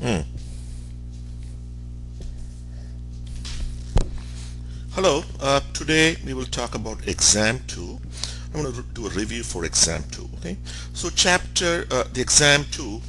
Hmm. Hello, today we will talk about exam 2. I'm going to do a review for exam 2. Okay, so the exam 2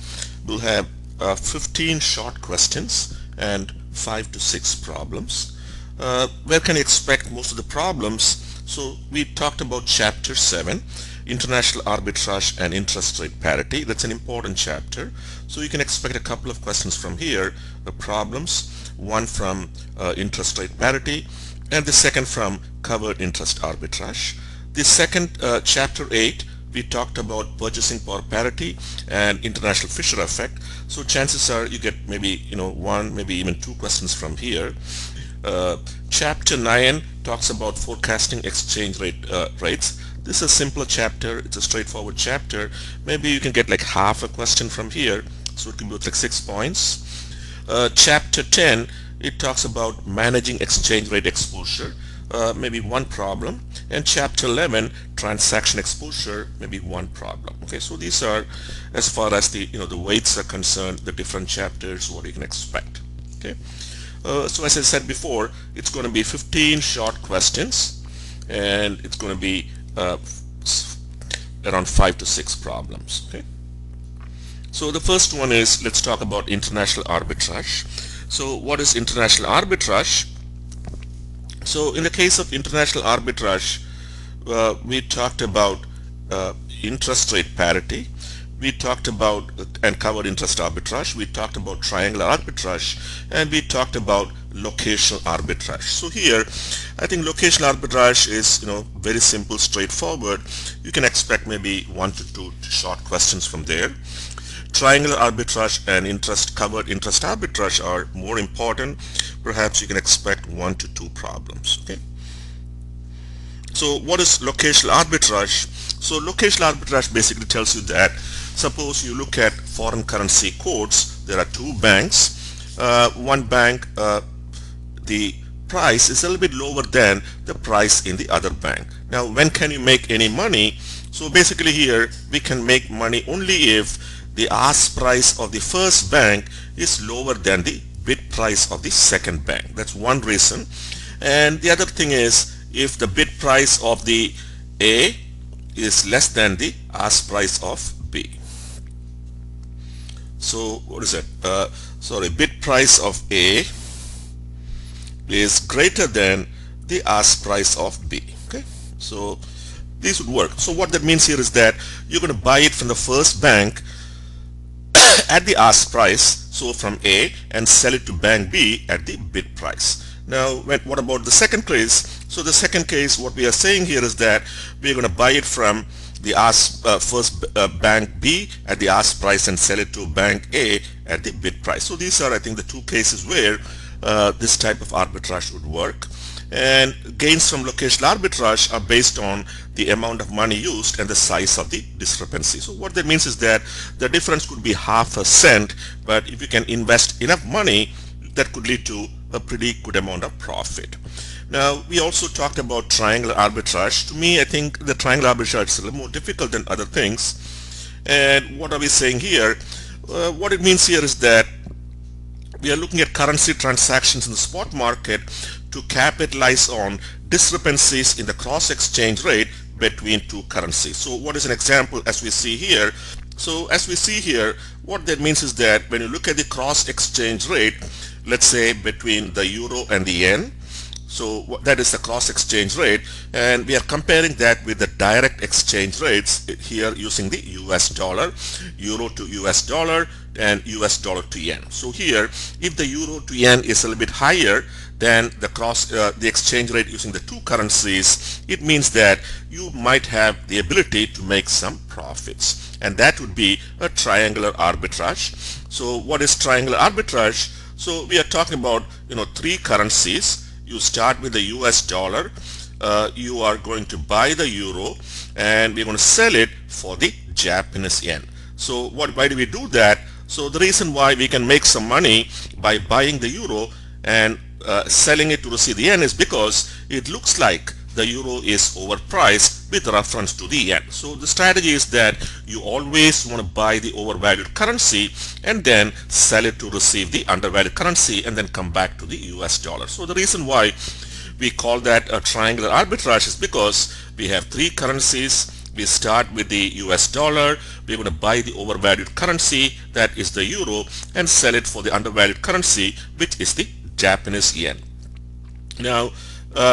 will have 15 short questions and 5 to 6 problems. Where can you expect most of the problems? So we talked about chapter 7, international arbitrage and interest rate parity. That's an important chapter. So you can expect a couple of questions from here, the problems, one from interest rate parity, and the second from covered interest arbitrage. The second, chapter 8, we talked about purchasing power parity and international Fisher effect. So chances are you get maybe one, maybe even two questions from here. Chapter 9 talks about forecasting exchange rates. This is a simpler chapter. It's a straightforward chapter. Maybe you can get like half a question from here. So it can be like 6 points. Chapter 10, it talks about managing exchange rate exposure, maybe one problem. And chapter 11, transaction exposure, maybe one problem. Okay, so these are, as far as the the weights are concerned, the different chapters, what you can expect. Okay, so as I said before, it's going to be 15 short questions, and it's going to be around 5 to 6 problems. Okay, so the first one is, let's talk about international arbitrage. So what is international arbitrage? So in the case of international arbitrage, we talked about interest rate parity, we talked about and covered interest arbitrage, we talked about triangular arbitrage, and we talked about locational arbitrage. So here I think locational arbitrage is very simple, straightforward. You can expect maybe 1 to 2 short questions from there. Triangular arbitrage and covered interest arbitrage are more important. Perhaps you can expect 1 to 2 problems. Okay. So what is locational arbitrage? So locational arbitrage basically tells you that, suppose you look at foreign currency quotes, there are two banks. One bank, the price is a little bit lower than the price in the other bank. Now when can you make any money? So basically here we can make money only if the ask price of the first bank is lower than the bid price of the second bank. That's one reason. And the other thing is, if the bid price of the A is less than the ask price of B. So what is it? Sorry, bid price of A is greater than the ask price of B. Okay, so this would work. So what that means here is that you're going to buy it from the first bank at the ask price, so from A, and sell it to bank B at the bid price. Now what about the second case? So the second case, what we are saying here is that we're going to buy it from the first bank B at the ask price and sell it to bank A at the bid price. So these are, I think, the two cases where this type of arbitrage would work. And gains from locational arbitrage are based on the amount of money used and the size of the discrepancy. So what that means is that the difference could be half a cent, but if you can invest enough money, that could lead to a pretty good amount of profit. Now we also talked about triangular arbitrage. To me, I think the triangular arbitrage is a little more difficult than other things. And what are we saying here? What it means here is that we are looking at currency transactions in the spot market to capitalize on discrepancies in the cross exchange rate between two currencies. So what is an example as we see here? So as we see here, what that means is that when you look at the cross exchange rate, let's say between the euro and the yen, so that is the cross exchange rate, and we are comparing that with the direct exchange rates here using the US dollar, euro to US dollar, and US dollar to yen. So here, if the euro to yen is a little bit higher than the exchange rate using the two currencies, it means that you might have the ability to make some profits, and that would be a triangular arbitrage. So what is triangular arbitrage? So we are talking about three currencies. You start with the US dollar, you are going to buy the euro, and we're going to sell it for the Japanese yen. So why do we do that? So the reason why we can make some money by buying the euro and selling it to receive the yen is because it looks like the euro is overpriced with reference to the yen. So the strategy is that you always want to buy the overvalued currency and then sell it to receive the undervalued currency and then come back to the US dollar. So the reason why we call that a triangular arbitrage is because we have three currencies. We start with the US dollar, we're going to buy the overvalued currency, that is the euro, and sell it for the undervalued currency, which is the Japanese yen. Now,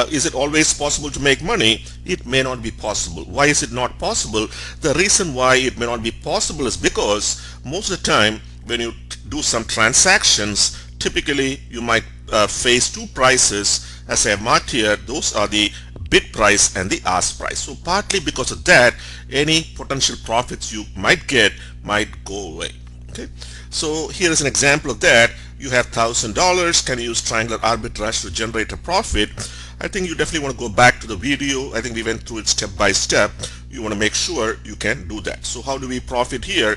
is it always possible to make money? It may not be possible. Why is it not possible? The reason why it may not be possible is because most of the time when you do some transactions, typically you might face two prices. As I have marked here, those are the bid price and the ask price. So partly because of that, any potential profits you might get might go away. Okay, so here is an example of that. You have $1,000. Can you use triangular arbitrage to generate a profit? I think you definitely want to go back to the video. I think we went through it step by step. You want to make sure you can do that. So how do we profit here?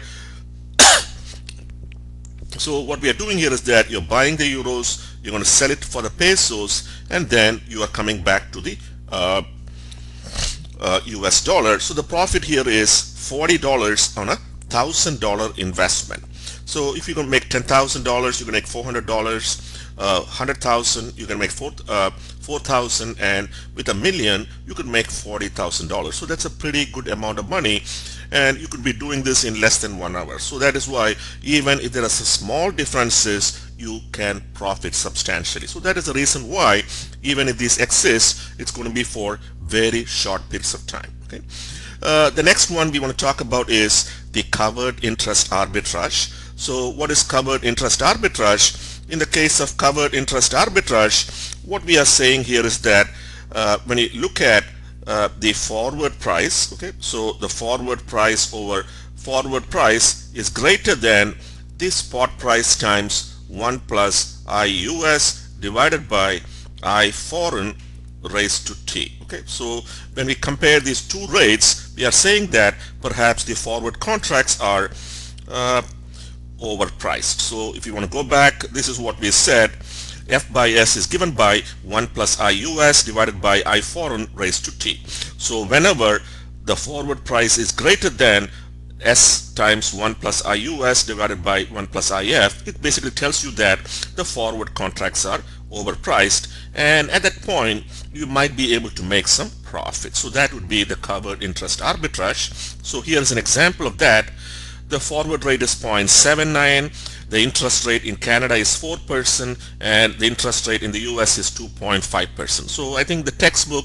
So what we are doing here is that you're buying the euros, you're going to sell it for the pesos, and then you are coming back to the US dollar. So the profit here is $40 on a $1,000 investment. So if you're going to make $10,000, you're going to make $400. 100,000, you can make 4,000, and with $1 million, you could make $40,000. So that's a pretty good amount of money, and you could be doing this in less than 1 hour. So that is why even if there are small differences, you can profit substantially. So that is the reason why even if these exist, it's going to be for very short periods of time. Okay. The next one we want to talk about is the covered interest arbitrage. So what is covered interest arbitrage? In the case of covered interest arbitrage, what we are saying here is that when you look at the forward price, okay, so the forward price over forward price is greater than the spot price times 1 plus I US divided by I foreign raised to T. Okay, so when we compare these two rates, we are saying that perhaps the forward contracts are overpriced. So if you want to go back, this is what we said. F by S is given by 1 plus I US divided by I foreign raised to T. So whenever the forward price is greater than S times 1 plus I US divided by 1 plus IF, it basically tells you that the forward contracts are overpriced, and at that point you might be able to make some profit. So that would be the covered interest arbitrage. So here's an example of that. The forward rate is 0.79, the interest rate in Canada is 4%, and the interest rate in the US is 2.5%. So I think the textbook,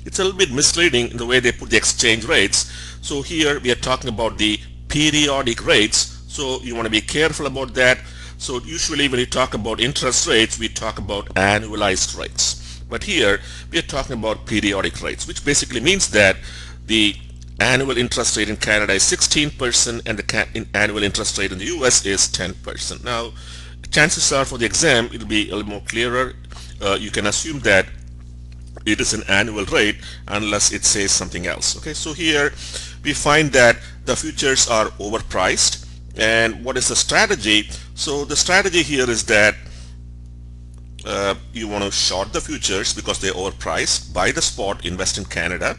it's a little bit misleading in the way they put the exchange rates. So here we are talking about the periodic rates, so you want to be careful about that. So usually when you talk about interest rates, we talk about annualized rates, but here we are talking about periodic rates, which basically means that the annual interest rate in Canada is 16% and the annual interest rate in the US is 10%. Now, chances are for the exam it will be a little more clearer. You can assume that it is an annual rate unless it says something else. Okay, so here we find that the futures are overpriced. And what is the strategy? So the strategy here is that you want to short the futures because they're overpriced, buy the spot, invest in Canada.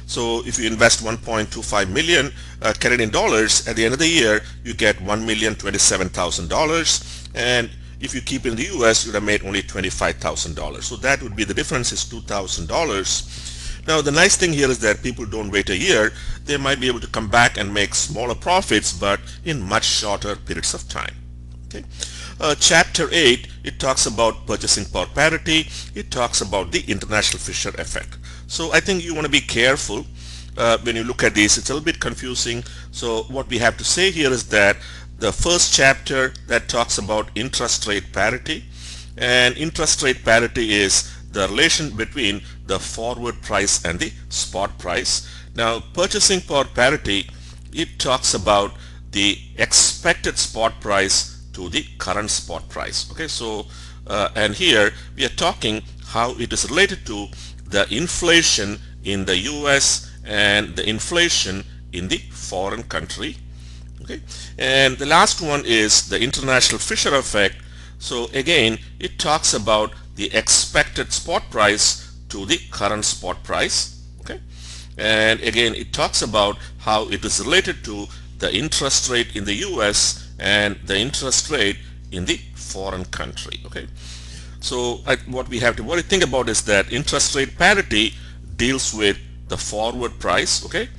So if you invest 1.25 million Canadian dollars, at the end of the year you get $1,027,000, and if you keep in the US, you would have made only $25,000. So that would be the difference is $2,000. Now the nice thing here is that people don't wait a year. They might be able to come back and make smaller profits, but in much shorter periods of time. Okay. Chapter 8, it talks about purchasing power parity. It talks about the international Fisher effect. So I think you want to be careful when you look at this. It's a little bit confusing. So what we have to say here is that the first chapter that talks about interest rate parity, and interest rate parity is the relation between the forward price and the spot price. Now purchasing power parity, it talks about the expected spot price to the current spot price. Okay, so and here we are talking how it is related to the inflation in the US and the inflation in the foreign country. Okay, and the last one is the international Fisher effect. So again, it talks about the expected spot price to the current spot price. Okay, and again it talks about how it is related to the interest rate in the US and the interest rate in the foreign country. Okay, so what we have to think about is that interest rate parity deals with the forward price. Okay,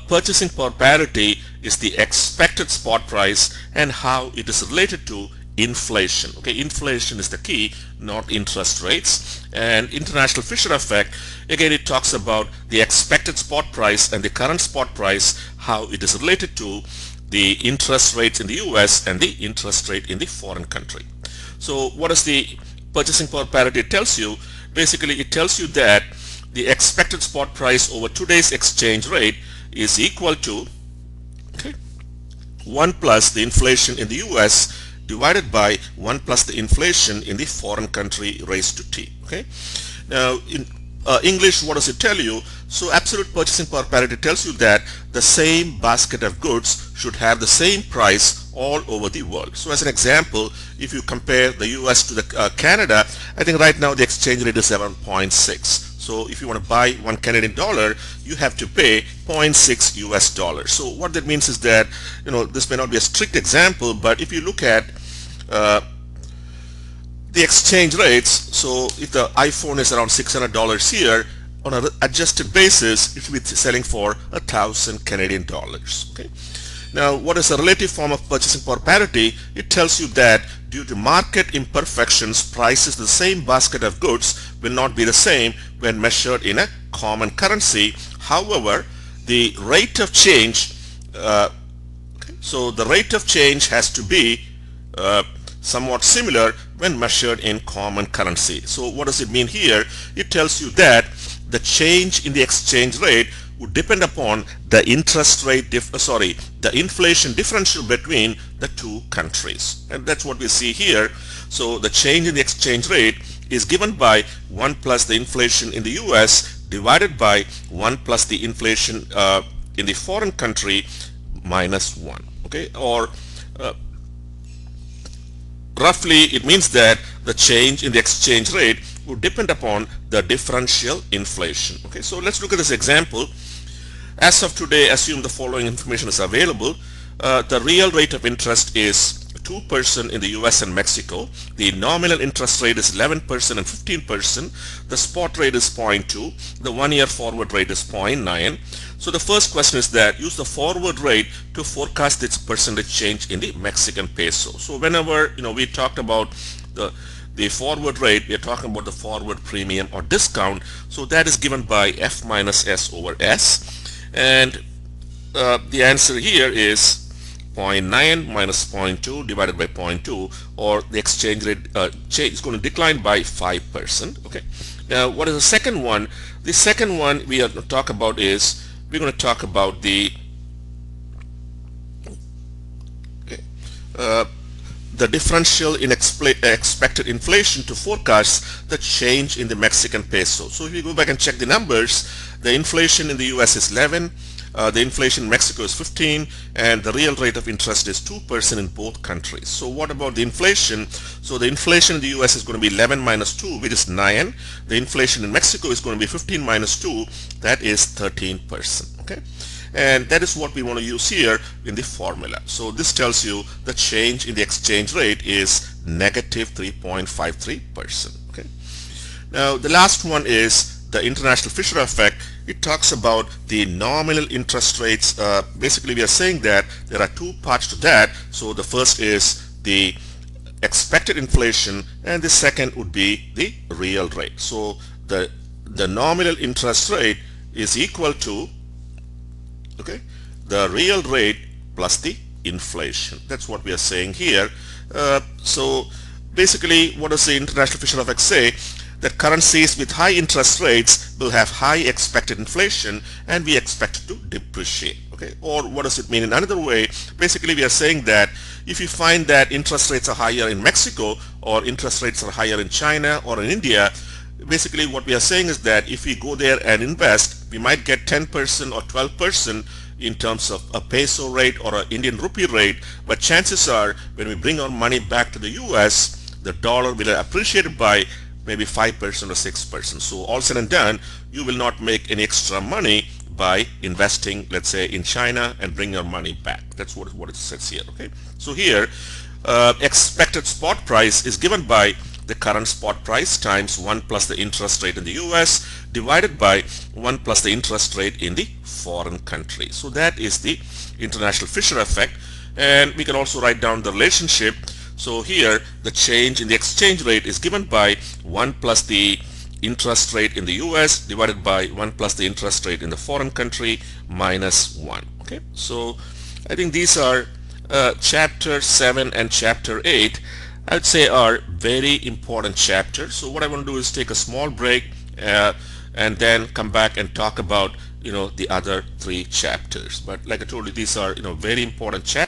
purchasing power parity is the expected spot price and how it is related to inflation. Okay, inflation is the key, not interest rates. And international Fisher effect, again it talks about the expected spot price and the current spot price, how it is related to the interest rates in the US and the interest rate in the foreign country. So what is the purchasing power parity? It tells you, basically it tells you that the expected spot price over today's exchange rate is equal to, okay, 1 plus the inflation in the US divided by 1 plus the inflation in the foreign country raised to t. Okay, now in English, what does it tell you? So absolute purchasing power parity tells you that the same basket of goods should have the same price all over the world. So as an example, if you compare the US to the Canada, I think right now the exchange rate is 7.6. So if you want to buy one Canadian dollar, you have to pay 0.6 US dollars. So what that means is that, you know, this may not be a strict example, but if you look at the exchange rates, so if the iPhone is around $600 here, on an adjusted basis, it will be selling for 1,000 Canadian dollars. Okay. Now, what is a relative form of purchasing power parity? It tells you that due to market imperfections, prices of the same basket of goods will not be the same when measured in a common currency. However, the rate of change, so the rate of change has to be somewhat similar when measured in common currency. So what does it mean here? It tells you that the change in the exchange rate would depend upon the interest rate, the inflation differential between the two countries. And that's what we see here. So the change in the exchange rate is given by 1 plus the inflation in the US divided by 1 plus the inflation in the foreign country minus 1. Okay, or roughly it means that the change in the exchange rate would depend upon the differential inflation. Okay, so let's look at this example. As of today, assume the following information is available. The real rate of interest is 2% in the US and Mexico. The nominal interest rate is 11% and 15%. The spot rate is 0.2. The 1-year forward rate is 0.9. So the first question is that use the forward rate to forecast its percentage change in the Mexican peso. So whenever we talked about the forward rate, we are talking about the forward premium or discount. So that is given by F minus S over S. And the answer here is 0.9 minus 0.2 divided by 0.2, or the exchange rate change is going to decline by 5%. Okay. Now, what is the second one? The second one we are going to talk about is we're going to talk about the differential in expected inflation to forecast the change in the Mexican peso. So if you go back and check the numbers, the inflation in the US is 11, the inflation in Mexico is 15, and the real rate of interest is 2% in both countries. So what about the inflation? So the inflation in the US is going to be 11 minus 2, which is 9. The inflation in Mexico is going to be 15 minus 2, that is 13%. Okay. And that is what we want to use here in the formula. So this tells you the change in the exchange rate is negative 3.53%. Okay. Now the last one is the international Fisher effect. It talks about the nominal interest rates. Basically we are saying that there are two parts to that. So the first is the expected inflation and the second would be the real rate. So the nominal interest rate is equal to the real rate plus the inflation. That's what we are saying here. So basically what does the international Fisher effect say? That currencies with high interest rates will have high expected inflation and we expect to depreciate. Okay. Or what does it mean in another way? Basically we are saying that if you find that interest rates are higher in Mexico or interest rates are higher in China or in India, basically what we are saying is that if we go there and invest, we might get 10% or 12% in terms of a peso rate or an Indian rupee rate, but chances are when we bring our money back to the US, the dollar will appreciate by maybe 5% or 6%. So all said and done, you will not make any extra money by investing, let's say, in China and bring your money back. That's what it says here. Okay, so here expected spot price is given by the current spot price times 1 plus the interest rate in the US divided by 1 plus the interest rate in the foreign country. So that is the international Fisher effect, and we can also write down the relationship. So here the change in the exchange rate is given by 1 plus the interest rate in the US divided by 1 plus the interest rate in the foreign country minus 1. Okay, so I think these are chapter 7 and chapter 8, I would say, are very important chapters. So what I want to do is take a small break and then come back and talk about the other 3 chapters. But like I told you, these are very important chapters.